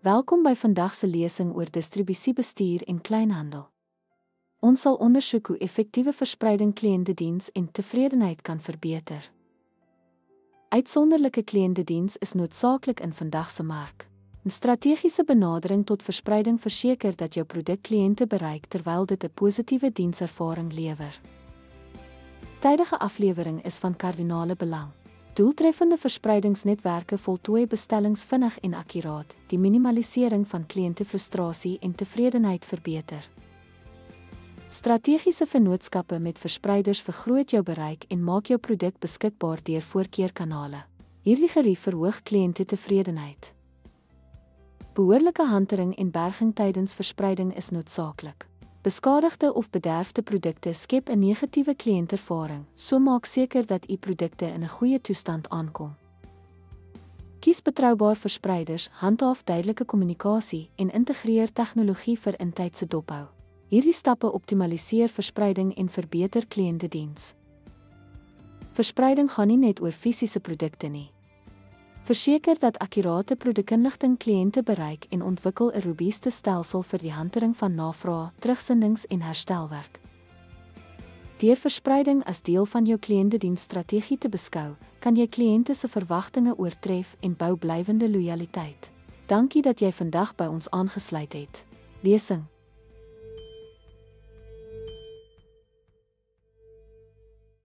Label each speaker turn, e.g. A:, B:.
A: Welkom by vandag se lesing oor distribusiebestuur en kleinhandel. Ons sal ondersoek hoe effektiewe verspreiding kliëntediens en tevredenheid kan verbeter. Uitsonderlike kliëntediens is noodsaaklik in vandag se mark. 'n Strategiese benadering tot verspreiding verseker dat jou produk kliënte bereik terwyl dit 'n positiewe dienservaring lewer. Tydige aflewering is van kardinale belang. Doeltreffende verspreidingsnetwerke voltooi bestellings vinnig en akkuraat, die minimalisering van kliëntefrustrasie en tevredenheid verbeter. Strategiese vennootskappe met verspreiders vergroot jou bereik en maak jou produk beskikbaar deur voorkeurkanale. Hierdie gerief verhoog kliëntetevredenheid. Behoorlike hantering en berging tydens verspreiding is noodsaaklik. Beskadigde of bederfde produkte skep 'n negatiewe kliëntervaring, so maak seker dat u produkte in 'n goeie toestand aankom. Kies betroubaar verspreiders, handhaaf duidelike kommunikasie en integreer tegnologie vir intydse dophou. Hierdie stappe optimaliseer verspreiding en verbeter kliëntediens. Verspreiding gaan nie net oor fisiese produkte nie. Verseker dat akkurate produkinligting kliënte bereik en ontwikkel 'n robuuste stelsel vir die hantering van navraag, terugsendings en herstelwerk. Deur verspreiding as deel van jou kliëntediensstrategie te beskou, kan jy kliënte se verwagtinge oortref en bou blywende lojaliteit. Dankie dat jy vandag by ons aangesluit het. Lesing.